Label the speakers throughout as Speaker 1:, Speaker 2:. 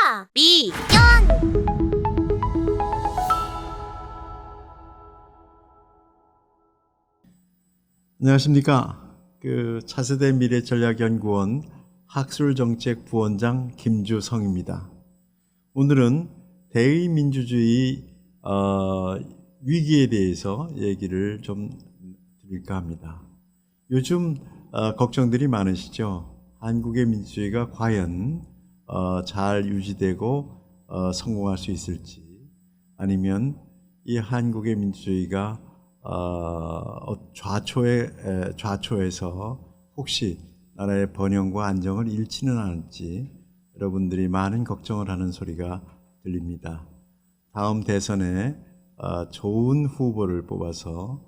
Speaker 1: 미연.
Speaker 2: 안녕하십니까. 차세대 미래전략연구원 학술정책부원장 김주성입니다. 오늘은 대의민주주의 위기에 대해서 얘기를 좀 드릴까 합니다. 요즘 걱정들이 많으시죠. 한국의 민주주의가 과연 잘 유지되고 성공할 수 있을지, 아니면 이 한국의 민주주의가 좌초에서 혹시 나라의 번영과 안정을 잃지는 않을지 여러분들이 많은 걱정을 하는 소리가 들립니다. 다음 대선에 좋은 후보를 뽑아서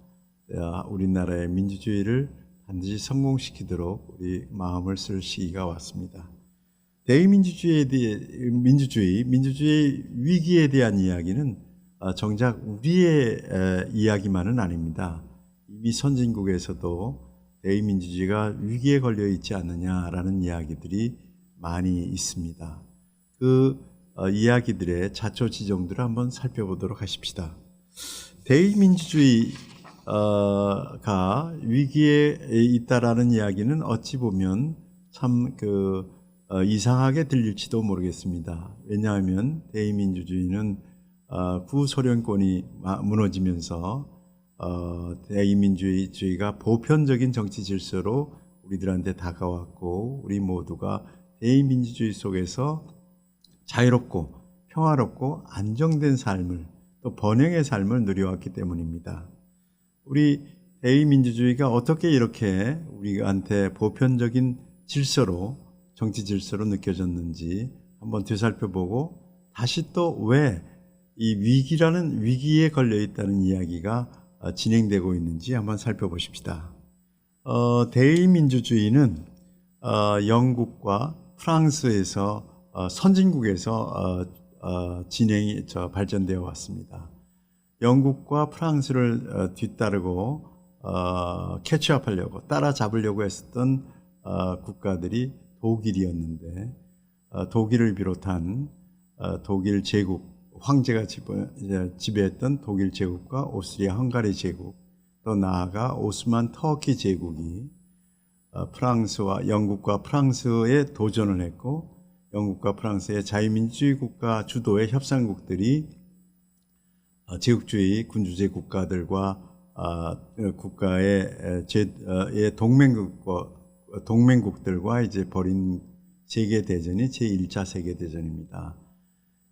Speaker 2: 우리나라의 민주주의를 반드시 성공시키도록 우리 마음을 쓸 시기가 왔습니다. 대의민주주의에 대해 민주주의 위기에 대한 이야기는 정작 우리의 이야기만은 아닙니다. 이미 선진국에서도 대의민주주의가 위기에 걸려 있지 않느냐라는 이야기들이 많이 있습니다. 그 이야기들의 자초지종들을 한번 살펴보도록 하십시다. 대의민주주의가 위기에 있다라는 이야기는 어찌 보면 참 이상하게 들릴지도 모르겠습니다. 왜냐하면 대의민주주의는 구소련권이 무너지면서 대의민주주의가 보편적인 정치 질서로 우리들한테 다가왔고, 우리 모두가 대의민주주의 속에서 자유롭고 평화롭고 안정된 삶을, 또 번영의 삶을 누려왔기 때문입니다. 우리 대의민주주의가 어떻게 이렇게 우리한테 보편적인 질서로, 정치 질서로 느껴졌는지 한번 되살펴보고, 다시 또 왜 이 위기에 걸려 있다는 이야기가 진행되고 있는지 한번 살펴보십시다. 대의민주주의는 영국과 프랑스에서 선진국에서 발전되어 왔습니다. 영국과 프랑스를 뒤따르고 캐치업하려고, 따라잡으려고 했었던 국가들이 독일이었는데, 독일을 비롯한 독일 제국, 황제가 지배했던 독일 제국과 오스트리아 헝가리 제국, 또 나아가 오스만 터키 제국이 영국과 프랑스에 도전을 했고, 영국과 프랑스의 자유민주주의 국가 주도의 협상국들이 제국주의 군주제 국가들과 국가의 동맹국들과 이제 벌인 세계대전이 제1차 세계대전입니다.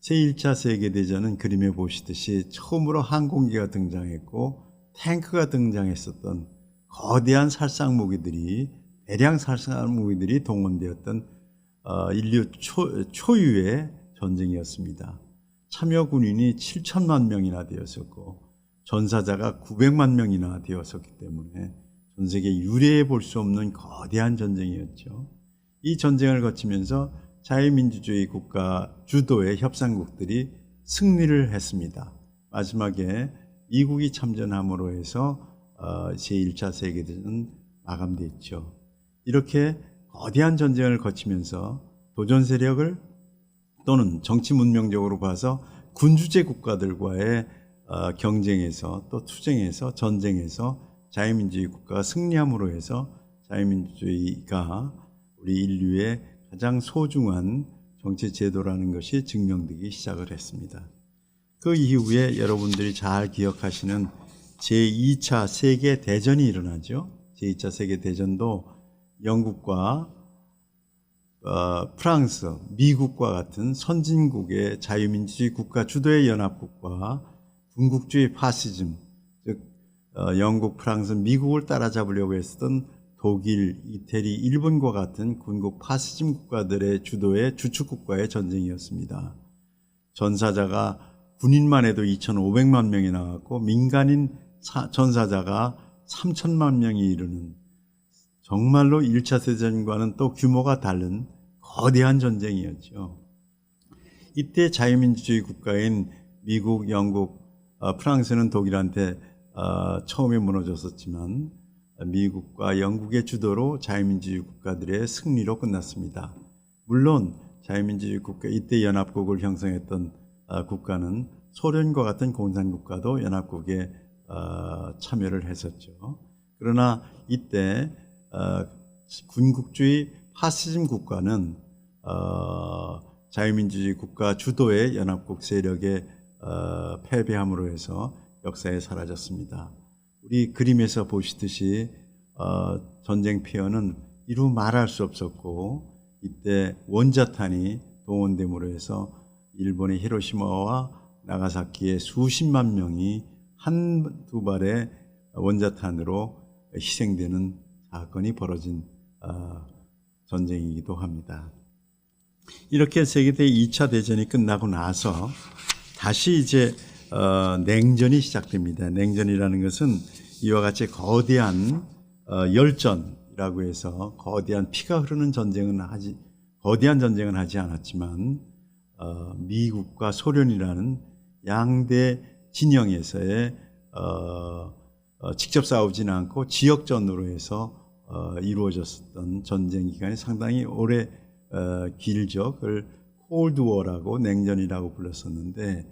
Speaker 2: 제1차 세계대전은 그림에 보시듯이 처음으로 항공기가 등장했고 탱크가 등장했었던 거대한 대량 살상무기들이 동원되었던 인류 초유의 전쟁이었습니다. 참여 군인이 7천만 명이나 되었었고 전사자가 900만 명이나 되었었기 때문에 전 세계 유례해 볼 수 없는 거대한 전쟁이었죠. 이 전쟁을 거치면서 자유민주주의 국가 주도의 협상국들이 승리를 했습니다. 마지막에 미국이 참전함으로 해서 제1차 세계대전은 마감됐죠. 이렇게 거대한 전쟁을 거치면서 도전 세력을, 또는 정치 문명적으로 봐서 군주제 국가들과의 경쟁에서, 또 투쟁에서, 전쟁에서 자유민주주의 국가가 승리함으로 해서 자유민주주의가 우리 인류의 가장 소중한 정치 제도라는 것이 증명되기 시작을 했습니다. 그 이후에 여러분들이 잘 기억하시는 제2차 세계대전이 일어나죠. 제2차 세계대전도 영국과 프랑스, 미국과 같은 선진국의 자유민주주의 국가 주도의 연합국과 군국주의 파시즘, 즉 영국, 프랑스, 미국을 따라잡으려고 했던 독일, 이태리, 일본과 같은 군국 파시즘 국가들의 주도의 주축국가의 전쟁이었습니다. 전사자가 군인만 해도 2,500만 명이 나왔고 민간인 전사자가 3천만 명이 이르는, 정말로 1차 세계대전과는 또 규모가 다른 거대한 전쟁이었죠. 이때 자유민주주의 국가인 미국, 영국, 프랑스는 독일한테 처음에 무너졌었지만 미국과 영국의 주도로 자유민주주의 국가들의 승리로 끝났습니다. 물론 자유민주주의 국가, 이때 연합국을 형성했던 국가는 소련과 같은 공산국가도 연합국에 참여를 했었죠. 그러나 이때 군국주의 파시즘 국가는 자유민주주의 국가 주도의 연합국 세력에 패배함으로 해서 역사에 사라졌습니다. 우리 그림에서 보시듯이 전쟁 피해는 이루 말할 수 없었고, 이때 원자탄이 동원됨으로 해서 일본의 히로시마와 나가사키의 수십만 명이 한두 발의 원자탄으로 희생되는 사건이 벌어진 전쟁이기도 합니다. 이렇게 세계대 2차 대전이 끝나고 나서 다시 이제 냉전이 시작됩니다. 냉전이라는 것은 이와 같이 거대한 열전이라고 해서 거대한 피가 흐르는 거대한 전쟁은 하지 않았지만 미국과 소련이라는 양대 진영에서의 직접 싸우지는 않고 지역전으로 해서 이루어졌던 전쟁 기간이 상당히 오래 길죠. 그걸 콜드워라고, 냉전이라고 불렀었는데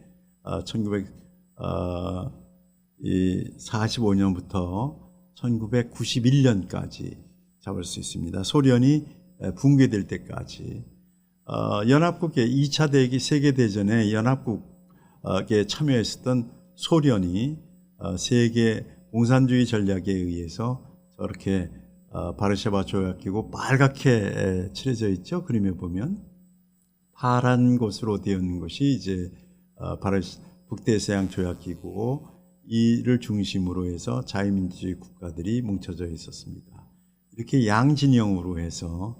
Speaker 2: 1945년부터 1991년까지 잡을 수 있습니다. 소련이 붕괴될 때까지. 연합국의 2차 세계대전에 연합국에 참여했었던 소련이 세계 공산주의 전략에 의해서 저렇게 바르샤바 조약기구 빨갛게 칠해져 있죠. 그림에 보면 파란 곳으로 되어 있는 것이 이제 북대서양 조약기구고, 이를 중심으로 해서 자유민주주의 국가들이 뭉쳐져 있었습니다. 이렇게 양진영으로 해서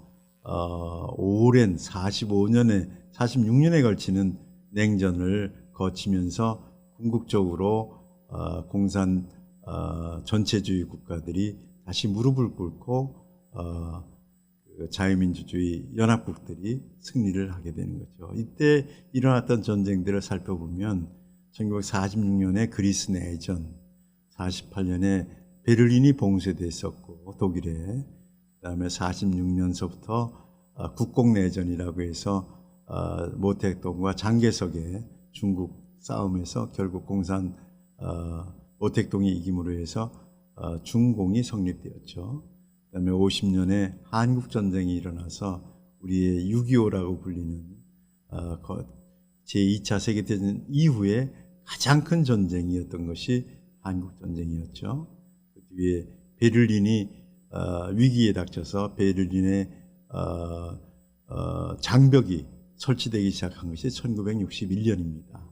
Speaker 2: 오랜 46년에 걸치는 냉전을 거치면서 궁극적으로 공산 전체주의 국가들이 다시 무릎을 꿇고 자유민주주의 연합국들이 승리를 하게 되는 거죠. 이때 일어났던 전쟁들을 살펴보면 1946년에 그리스 내전, 48년에 베를린이 봉쇄됐었고 독일에, 그다음에 46년서부터 국공내전이라고 해서 모택동과 장개석의 중국 싸움에서 결국 모택동이 이김으로 해서 중공이 성립되었죠. 그다음에 50년에 한국전쟁이 일어나서 우리의 6.25라고 불리는 제2차 세계대전 이후에 가장 큰 전쟁이었던 것이 한국전쟁이었죠. 그 뒤에 베를린이 위기에 닥쳐서 베를린의 장벽이 설치되기 시작한 것이 1961년입니다.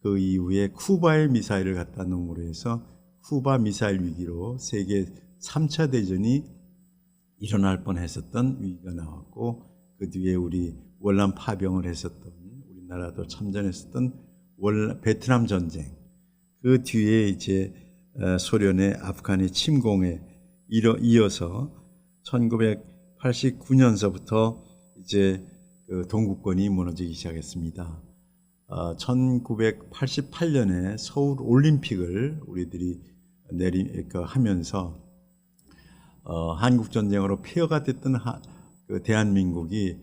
Speaker 2: 그 이후에 쿠바에 미사일을 갖다 놓음으로 해서 쿠바 미사일 위기로 세계 3차 대전이 일어날 뻔했었던 위기가 나왔고, 그 뒤에 우리 월남 파병을 했었던, 우리나라도 참전했었던 베트남 전쟁, 그 뒤에 이제 소련의 아프간의 침공에 이어서 1989년서부터 이제 그 동구권이 무너지기 시작했습니다. 1988년에 서울 올림픽을 우리들이 하면서 한국 전쟁으로 폐허가 됐던 그 대한민국이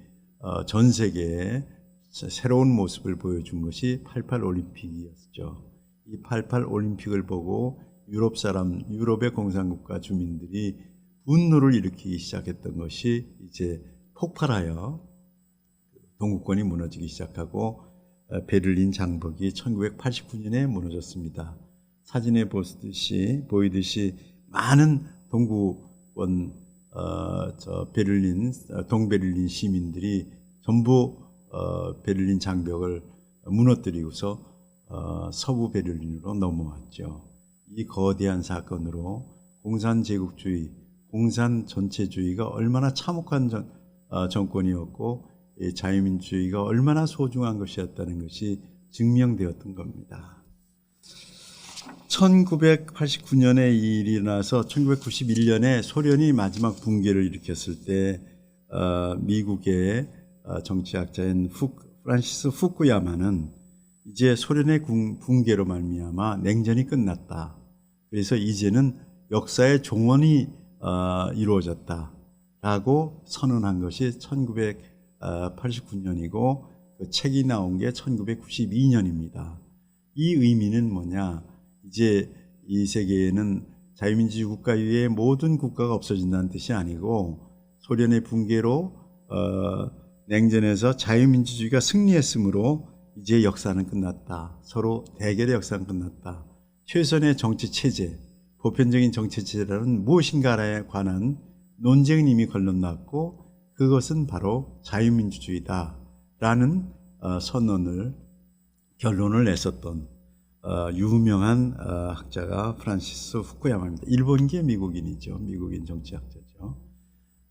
Speaker 2: 전 세계에 새로운 모습을 보여준 것이 88 올림픽이었죠. 이 88 올림픽을 보고 유럽의 공산국가 주민들이 분노를 일으키기 시작했던 것이 이제 폭발하여 동구권이 무너지기 시작하고 베를린 장벽이 1989년에 무너졌습니다. 사진에 보이듯이 많은 동구권 동베를린 시민들이 전부 베를린 장벽을 무너뜨리고서 서부 베를린으로 넘어왔죠. 이 거대한 사건으로 공산 제국주의, 공산 전체주의가 얼마나 참혹한 정권이었고 자유민주주의가 얼마나 소중한 것이었다는 것이 증명되었던 겁니다. 1989년에 이 일이 일어나서 1991년에 소련이 마지막 붕괴를 일으켰을 때 미국의 정치학자인 프란시스 후쿠야마는 이제 소련의 붕괴로 말미암아 냉전이 끝났다. 그래서 이제는 역사의 종언이 이루어졌다라고 선언한 것이 1989년이고 그 책이 나온 게 1992년입니다. 이 의미는 뭐냐? 이제 이 세계에는 자유민주주의 국가 이외에 모든 국가가 없어진다는 뜻이 아니고 소련의 붕괴로 냉전에서 자유민주주의가 승리했으므로 이제 역사는 끝났다. 서로 대결의 역사는 끝났다. 최선의 정치체제, 보편적인 정치체제라는 무엇인가에 관한 논쟁은 이미 걸러놨고 그것은 바로 자유민주주의다라는 결론을 냈었던 유명한 학자가 프란시스 후쿠야마입니다. 일본계 미국인이죠. 미국인 정치학자죠.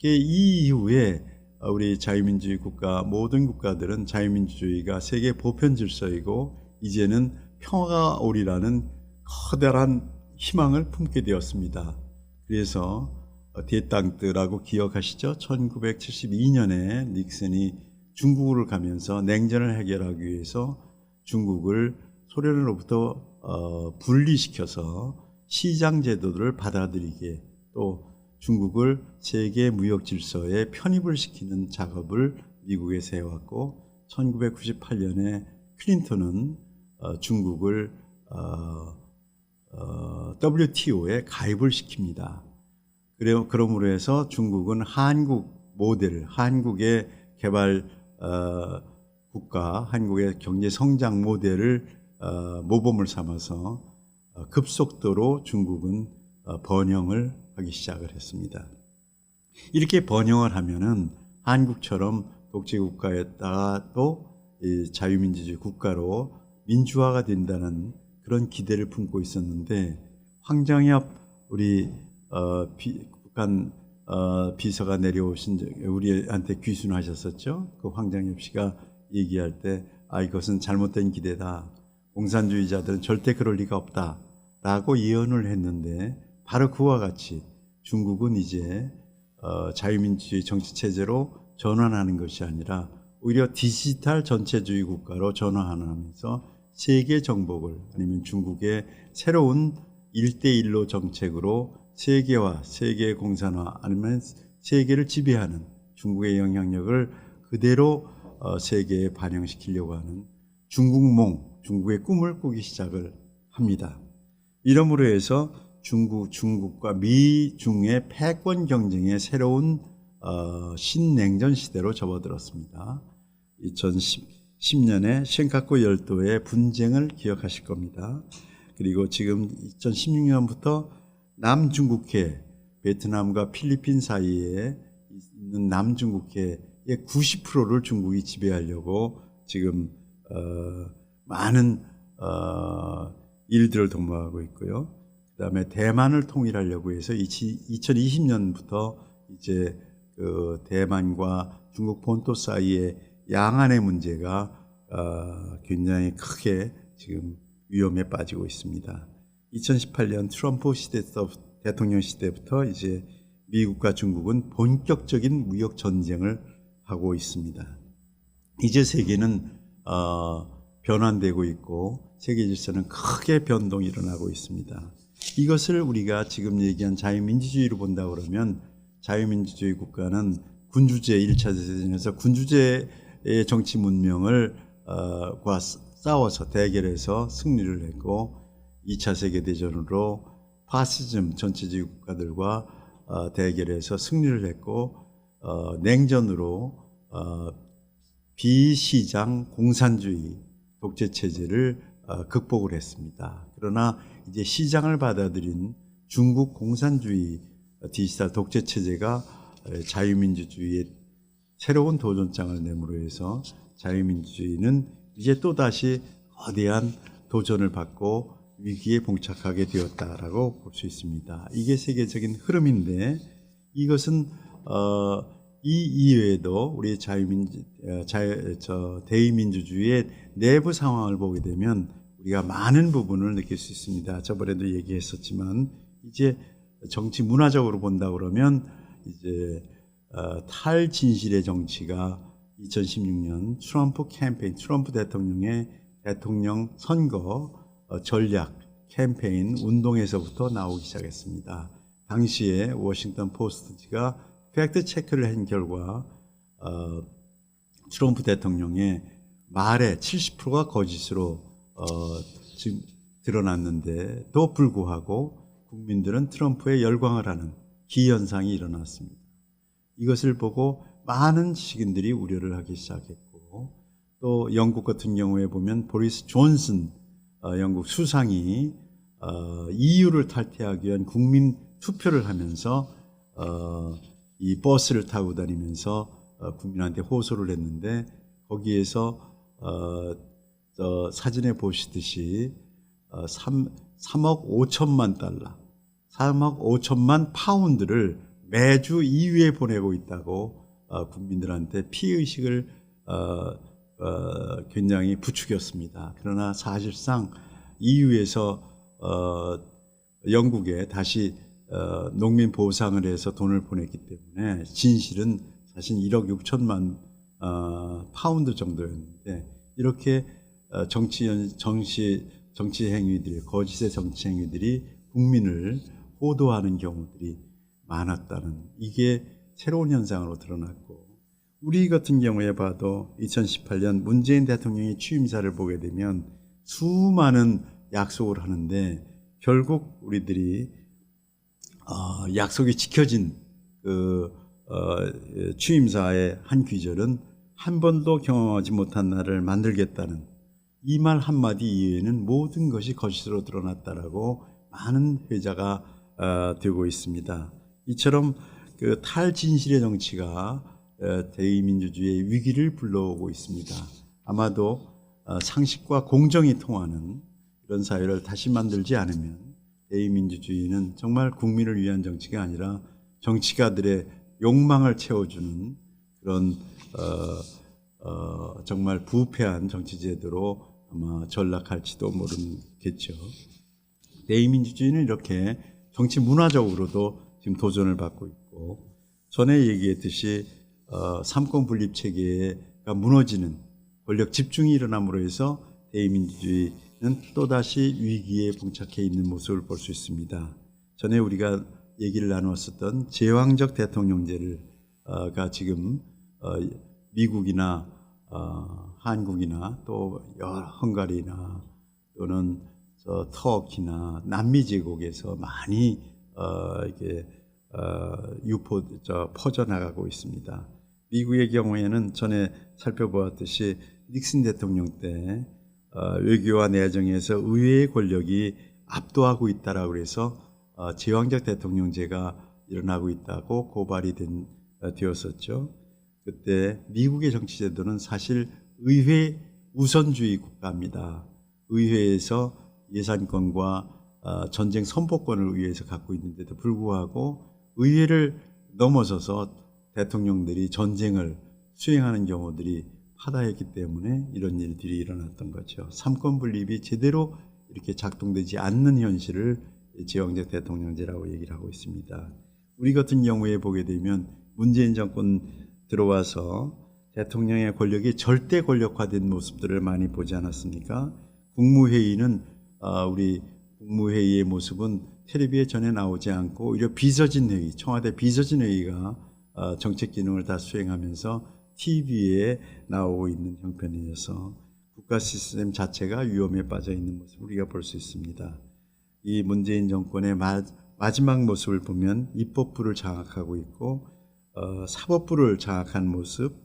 Speaker 2: 이 이후에 우리 자유민주주의 국가 모든 국가들은 자유민주주의가 세계 보편 질서이고 이제는 평화가 오리라는 커다란 희망을 품게 되었습니다. 그래서 디에땅뜨라고 기억하시죠? 1972년에 닉슨이 중국을 가면서 냉전을 해결하기 위해서 중국을 소련으로부터 분리시켜서 시장 제도를 받아들이게 또 중국을 세계 무역 질서에 편입을 시키는 작업을 미국에서 해왔고 1998년에 클린턴은 중국을 WTO에 가입을 시킵니다. 그러므로 해서 중국은 한국 모델, 한국의 개발 국가, 한국의 경제 성장 모델을 모범을 삼아서 급속도로 중국은 번영을 하기 시작을 했습니다. 이렇게 번영을 하면은 한국처럼 독재 국가였다가 또 자유민주주의 국가로 민주화가 된다는 그런 기대를 품고 있었는데 황정엽 우리 북한 비서가 내려오신 우리한테 귀순하셨었죠. 그 황정엽 씨가 얘기할 때 이것은 잘못된 기대다. 공산주의자들은 절대 그럴 리가 없다라고 예언을 했는데 바로 그와 같이 중국은 이제 자유민주주의 정치체제로 전환하는 것이 아니라 오히려 디지털 전체주의 국가로 전환하면서 세계 정복을 아니면 중국의 새로운 1대1로 정책으로 세계화, 세계 공산화 아니면 세계를 지배하는 중국의 영향력을 그대로 세계에 반영시키려고 하는 중국몽, 중국의 꿈을 꾸기 시작을 합니다. 이러므로 해서 중국과 미중의 패권 경쟁의 새로운 신냉전 시대로 접어들었습니다. 2010년에 신카쿠 열도의 분쟁을 기억하실 겁니다. 그리고 지금 2016년부터 남중국해, 베트남과 필리핀 사이에 있는 남중국해의 90%를 중국이 지배하려고 지금 많은 일들을 도모하고 있고요. 그 다음에 대만을 통일하려고 해서 2020년부터 이제 그 대만과 중국 본토 사이의 양안의 문제가 굉장히 크게 지금 위험에 빠지고 있습니다. 2018년 트럼프 대통령 시대부터 이제 미국과 중국은 본격적인 무역 전쟁을 하고 있습니다. 이제 세계는 변환되고 있고 세계 질서는 크게 변동이 일어나고 있습니다. 이것을 우리가 지금 얘기한 자유민주주의로 본다 그러면 자유민주주의 국가는 군주제 1차 대전에서 군주제의 정치 문명을 과 싸워서 대결해서 승리를 했고 2차 세계대전으로 파시즘 전체주의 국가들과 대결해서 승리를 했고 냉전으로 비시장 공산주의 독재체제를 극복을 했습니다. 그러나 이제 시장을 받아들인 중국 공산주의 디지털 독재체제가 자유민주주의의 새로운 도전장을 내므로 해서 자유민주주의는 이제 또다시 거대한 도전을 받고 위기에 봉착하게 되었다라고 볼 수 있습니다. 이게 세계적인 흐름인데 이것은 이 이외에도 우리 대의민주주의의 내부 상황을 보게 되면 우리가 많은 부분을 느낄 수 있습니다. 저번에도 얘기했었지만 이제 정치 문화적으로 본다 그러면 이제 탈진실의 정치가 2016년 트럼프 캠페인, 트럼프 대통령의 대통령 선거 전략 캠페인 운동에서부터 나오기 시작했습니다. 당시에 워싱턴 포스트지가 팩트 체크를 한 결과 트럼프 대통령의 말의 70%가 거짓으로 지금 드러났는데도 불구하고 국민들은 트럼프에 열광을 하는 기현상이 일어났습니다. 이것을 보고 많은 지식인들이 우려를 하기 시작했고, 또 영국 같은 경우에 보면 보리스 존슨 영국 수상이 EU를 탈퇴하기 위한 국민 투표를 하면서 이 버스를 타고 다니면서 국민한테 호소를 했는데, 거기에서 사진에 보시듯이 3억 5천만 달러, 3억 5천만 파운드를 매주 EU에 보내고 있다고 국민들한테 피의식을 굉장히 부추겼습니다. 그러나 사실상 EU에서 영국에 다시 농민 보상을 해서 돈을 보냈기 때문에 진실은 사실 1억 6천만 파운드 정도였는데, 이렇게 정치 행위들이, 거짓의 정치 행위들이 국민을 호도하는 경우들이 많았다는, 이게 새로운 현상으로 드러났고, 우리 같은 경우에 봐도 2018년 문재인 대통령의 취임사를 보게 되면 수많은 약속을 하는데, 결국 우리들이 약속이 지켜진 그 취임사의 한 귀절은 한 번도 경험하지 못한 나라를 만들겠다는 이 말 한마디 이외에는 모든 것이 거짓으로 드러났다라고 많은 회자가 되고 있습니다. 이처럼 그 탈진실의 정치가 대의민주주의의 위기를 불러오고 있습니다. 아마도 상식과 공정이 통하는 이런 사회를 다시 만들지 않으면 대의민주주의는 정말 국민을 위한 정치가 아니라 정치가들의 욕망을 채워주는 그런 정말 부패한 정치제도로 아마 전락할지도 모르겠죠. 대의민주주의는 이렇게 정치 문화적으로도 지금 도전을 받고 있고, 전에 얘기했듯이 삼권 분립 체계가 무너지는 권력 집중이 일어남으로 해서 대의민주주의는 또다시 위기에 봉착해 있는 모습을 볼 수 있습니다. 전에 우리가 얘기를 나누었었던 제왕적 대통령제가 지금 미국이나 한국이나 또 헝가리나 또는 터키나 남미 제국에서 많이 이게 퍼져나가고 있습니다. 미국의 경우에는 전에 살펴보았듯이 닉슨 대통령 때 외교와 내정에서 의회의 권력이 압도하고 있다라고 해서 제왕적 대통령제가 일어나고 있다고 고발이 되었었죠. 그때 미국의 정치제도는 사실 의회 우선주의 국가입니다. 의회에서 예산권과 전쟁 선포권을 의회에서 갖고 있는데도 불구하고 의회를 넘어서서 대통령들이 전쟁을 수행하는 경우들이 파다했기 때문에 이런 일들이 일어났던 거죠. 삼권 분립이 제대로 이렇게 작동되지 않는 현실을 제왕적 대통령제라고 얘기를 하고 있습니다. 우리 같은 경우에 보게 되면 문재인 정권 들어와서 대통령의 권력이 절대 권력화된 모습들을 많이 보지 않았습니까? 국무회의는 우리 국무회의의 모습은 텔레비에 전혀 나오지 않고 오히려 비서진 회의, 청와대 비서진 회의가 정책 기능을 다 수행하면서 TV에 나오고 있는 형편이어서 국가 시스템 자체가 위험에 빠져 있는 모습을 우리가 볼 수 있습니다. 이 문재인 정권의 마지막 모습을 보면 입법부를 장악하고 있고 사법부를 장악한 모습,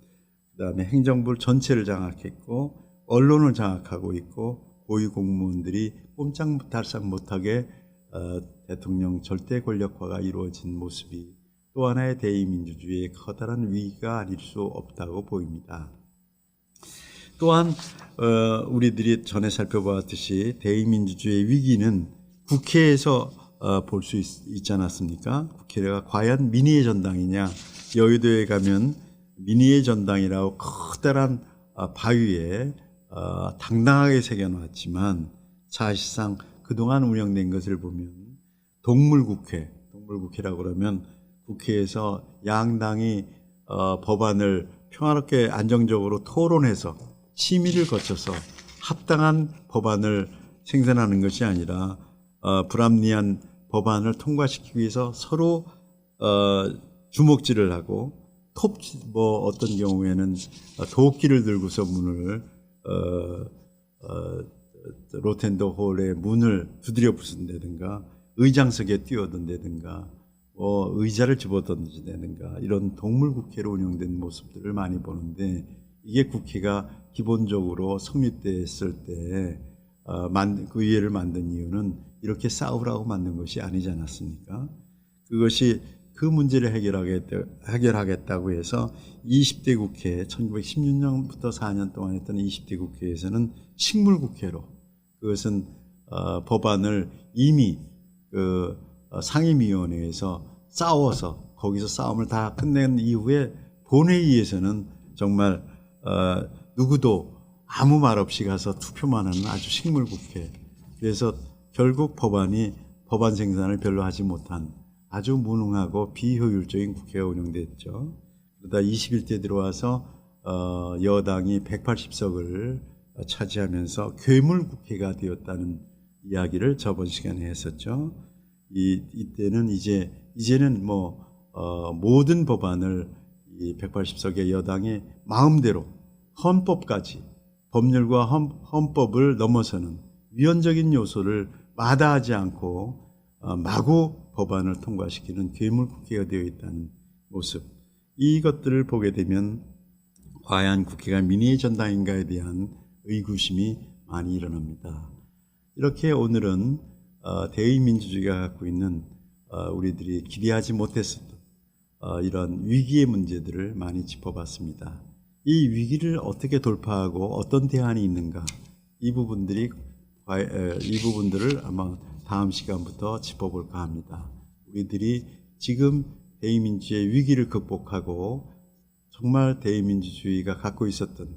Speaker 2: 그다음에 행정부 전체를 장악했고 언론을 장악하고 있고 고위공무원들이 꼼짝달싹 못하게 대통령 절대 권력화가 이루어진 모습이 또 하나의 대의민주주의의 커다란 위기가 아닐 수 없다고 보입니다. 또한 우리들이 전에 살펴보았듯이 대의민주주의의 위기는 국회에서 볼 수 있지 않았습니까? 국회가 과연 민의의 전당이냐. 여의도에 가면 민의의 전당이라고 커다란 바위에 당당하게 새겨놨지만 사실상 그동안 운영된 것을 보면 동물국회라고 그러면 국회에서 양당이 법안을 평화롭게 안정적으로 토론해서 심의를 거쳐서 합당한 법안을 생산하는 것이 아니라 불합리한 법안을 통과시키기 위해서 서로 주먹질을 하고 뭐 어떤 경우에는 도끼를 들고서 문을 로텐더 홀의 문을 두드려 부순다든가 의장석에 뛰어든다든가 의자를 집어던진다든가 이런 동물 국회로 운영된 모습들을 많이 보는데, 이게 국회가 기본적으로 성립됐을 때 그 의회를 만든 이유는 이렇게 싸우라고 만든 것이 아니지 않았습니까? 그것이 그 문제를 해결하겠다고 해서 20대 국회, 1916년부터 4년 동안 했던 20대 국회에서는 식물국회로, 그것은 법안을 이미 그 상임위원회에서 싸워서 거기서 싸움을 다 끝낸 이후에 본회의에서는 정말 누구도 아무 말 없이 가서 투표만 하는 아주 식물국회. 그래서 결국 법안 생산을 별로 하지 못한 아주 무능하고 비효율적인 국회가 운영됐죠. 그러다 21대 들어와서 여당이 180석을 차지하면서 괴물국회가 되었다는 이야기를 저번 시간에 했었죠. 이때는 이제는 모든 법안을 이 180석의 여당이 마음대로 헌법까지, 법률과 헌법을 넘어서는 위헌적인 요소를 마다하지 않고 마구 법안을 통과시키는 괴물국회가 되어 있다는 모습, 이것들을 보게 되면 과연 국회가 민의의 전당인가에 대한 의구심이 많이 일어납니다. 이렇게 오늘은 대의민주주의가 갖고 있는 우리들이 기대하지 못했었던 이런 위기의 문제들을 많이 짚어봤습니다. 이 위기를 어떻게 돌파하고 어떤 대안이 있는가, 이 부분들을 아마 다음 시간부터 짚어볼까 합니다. 우리들이 지금 대의민주주의의 위기를 극복하고 정말 대의민주주의가 갖고 있었던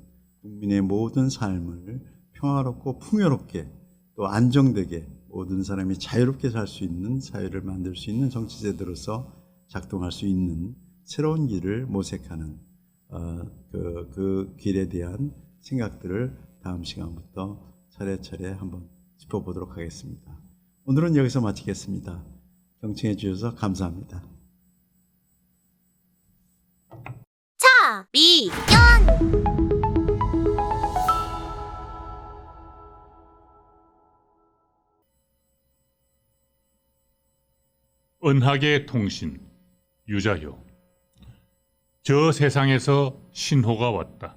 Speaker 2: 국민의 모든 삶을 평화롭고 풍요롭게 또 안정되게 모든 사람이 자유롭게 살 수 있는 사회를 만들 수 있는 정치제도로서 작동할 수 있는 새로운 길을 모색하는 그 길에 대한 생각들을 다음 시간부터 차례차례 한번 짚어보도록 하겠습니다. 오늘은 여기서 마치겠습니다. 경청해 주셔서 감사합니다.
Speaker 1: 미연
Speaker 3: 은하계 통신 유자효. 저 세상에서 신호가 왔다.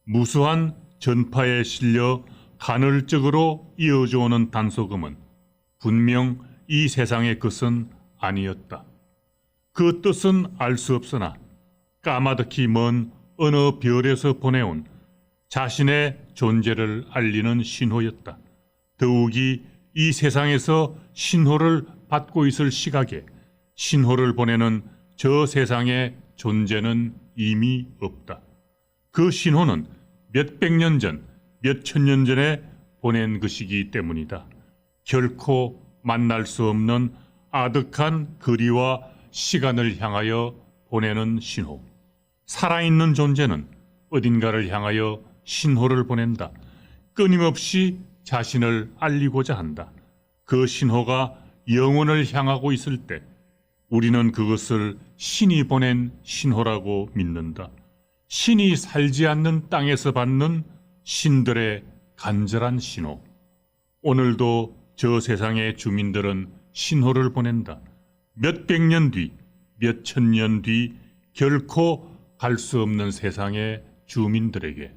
Speaker 3: 무수한 전파에 실려 간헐적으로 이어져 오는 단소금은 분명 이 세상의 것은 아니었다. 그 뜻은 알 수 없으나 까마득히 먼 어느 별에서 보내온 자신의 존재를 알리는 신호였다. 더욱이 이 세상에서 신호를 받고 있을 시각에 신호를 보내는 저 세상의 존재는 이미 없다. 그 신호는 몇백 년 전, 몇천 년 전에 보낸 것이기 때문이다. 결코 만날 수 없는 아득한 거리와 시간을 향하여 보내는 신호. 살아있는 존재는 어딘가를 향하여 신호를 보낸다. 끊임없이 자신을 알리고자 한다. 그 신호가 영혼을 향하고 있을 때 우리는 그것을 신이 보낸 신호라고 믿는다. 신이 살지 않는 땅에서 받는 신들의 간절한 신호. 오늘도 저 세상의 주민들은 신호를 보낸다. 몇백 년 뒤, 몇천 년 뒤 결코 갈 수 없는 세상의 주민들에게.